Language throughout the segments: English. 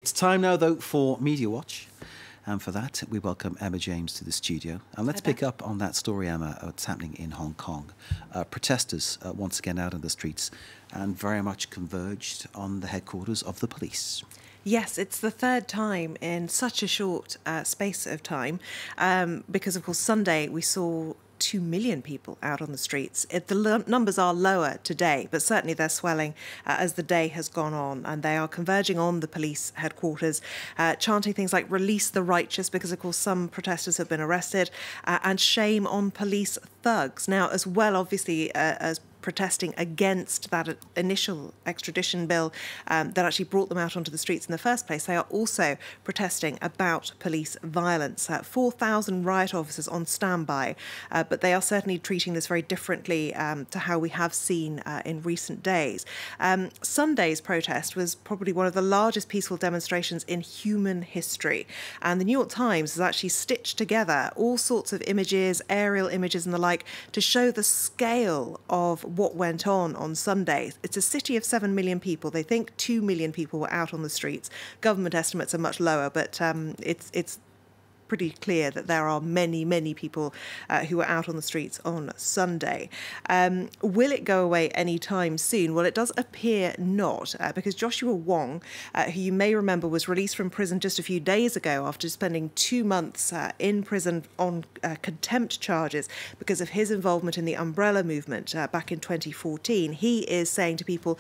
It's time now, though, for Media Watch. And for that, we welcome Emma James to the studio. And let's pick up on that story, Emma, what's happening in Hong Kong. Protesters once again out on the streets and very much converged on the headquarters of the police. Yes, it's the third time in such a short space of time because, of course, Sunday we saw 2 million people out on the streets. The numbers are lower today, but certainly they're swelling as the day has gone on, and they are converging on the police headquarters, chanting things like "Release the righteous," because of course some protesters have been arrested, and "Shame on police thugs." Now, as well, obviously, as protesting against that initial extradition bill that actually brought them out onto the streets in the first place, they are also protesting about police violence. 4,000 riot officers on standby, but they are certainly treating this very differently to how we have seen in recent days. Sunday's protest was probably one of the largest peaceful demonstrations in human history, and the New York Times has actually stitched together all sorts of images, aerial images and the like, to show the scale of what went on Sunday. It's a city of 7 million people. They think 2 million people were out on the streets. Government estimates are much lower, but it's pretty clear that there are many, many people who are out on the streets on Sunday. Will it go away anytime soon? Well, it does appear not, because Joshua Wong, who you may remember was released from prison just a few days ago after spending 2 months in prison on contempt charges because of his involvement in the Umbrella movement back in 2014. He is saying to people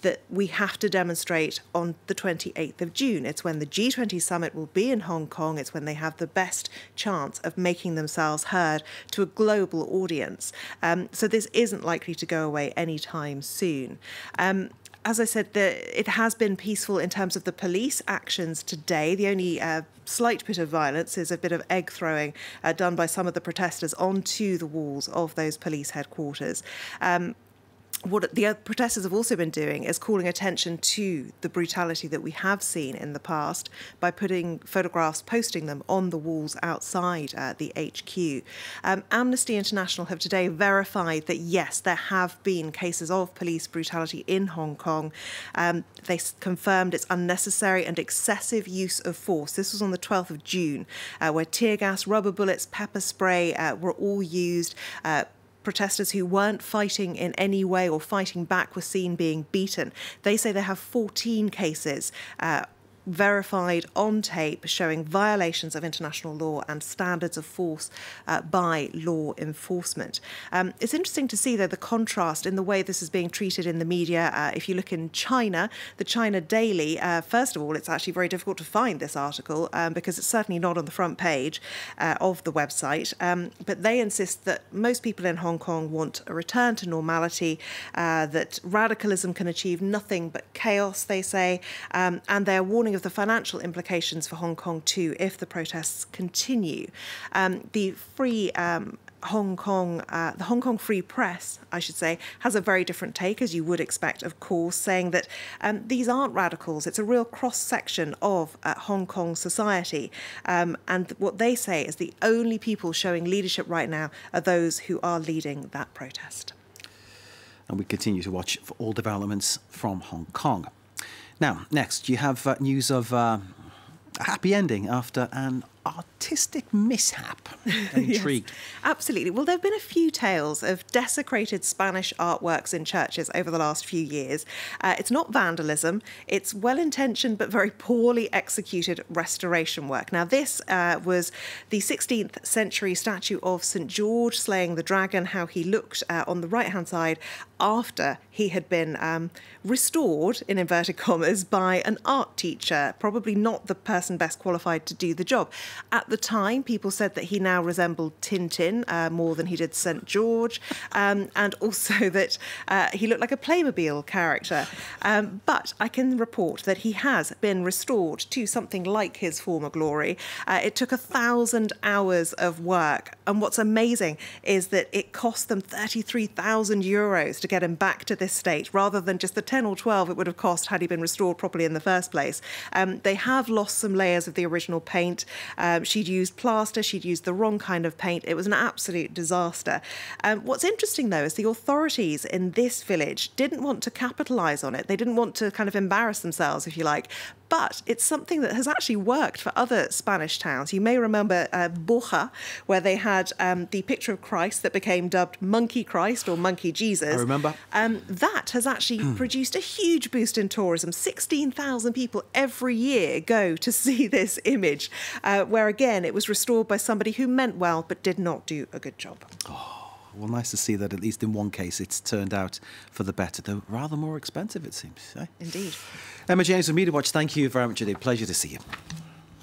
that we have to demonstrate on the 28th of June. It's when the G20 summit will be in Hong Kong. It's when they have the best chance of making themselves heard to a global audience. So this isn't likely to go away anytime soon. As I said, it has been peaceful in terms of the police actions today. The only slight bit of violence is a bit of egg throwing done by some of the protesters onto the walls of those police headquarters. What the protesters have also been doing is calling attention to the brutality that we have seen in the past by putting photographs, posting them on the walls outside the HQ. Amnesty International have today verified that, yes, there have been cases of police brutality in Hong Kong. They confirmed it's unnecessary and excessive use of force. This was on the 12th of June, where tear gas, rubber bullets, pepper spray were all used. Protesters who weren't fighting in any way or fighting back were seen being beaten. They say they have 14 cases verified on tape showing violations of international law and standards of force by law enforcement. It's interesting to see, though, the contrast in the way this is being treated in the media. If you look in China, the China Daily, first of all, it's actually very difficult to find this article because it's certainly not on the front page of the website. But they insist that most people in Hong Kong want a return to normality, that radicalism can achieve nothing but chaos, they say, and they're warning of the financial implications for Hong Kong too if the protests continue. The Hong Kong Free Press, I should say, has a very different take, as you would expect, of course, saying that these aren't radicals. It's a real cross-section of Hong Kong society. And what they say is the only people showing leadership right now are those who are leading that protest. And we continue to watch for all developments from Hong Kong. Now, next, you have news of a happy ending after an artistic mishap. I'm intrigued. Yes, absolutely. Well, there have been a few tales of desecrated Spanish artworks in churches over the last few years. It's not vandalism. It's well-intentioned but very poorly executed restoration work. Now, this was the 16th century statue of St. George slaying the dragon, how he looked on the right-hand side after he had been restored, in inverted commas, by an art teacher, probably not the person best qualified to do the job. At the time, people said that he now resembled Tintin more than he did St. George, and also that he looked like a Playmobil character. But I can report that he has been restored to something like his former glory. It took 1,000 hours of work, and what's amazing is that it cost them €33,000 to get him back to this state, rather than just the 10 or 12 it would have cost had he been restored properly in the first place. They have lost some layers of the original paint. She'd used plaster, she'd used the wrong kind of paint. It was an absolute disaster. What's interesting, though, is the authorities in this village didn't want to capitalise on it. They didn't want to kind of embarrass themselves, if you like, But it's something that has actually worked for other Spanish towns. You may remember Borja, where they had the picture of Christ that became dubbed Monkey Christ or Monkey Jesus. I remember. That has actually produced a huge boost in tourism. 16,000 people every year go to see this image, where again it was restored by somebody who meant well but did not do a good job. Well, nice to see that at least in one case it's turned out for the better, though rather more expensive, it seems. Eh? Indeed. Emma James of Media Watch, thank you very much indeed. Pleasure to see you.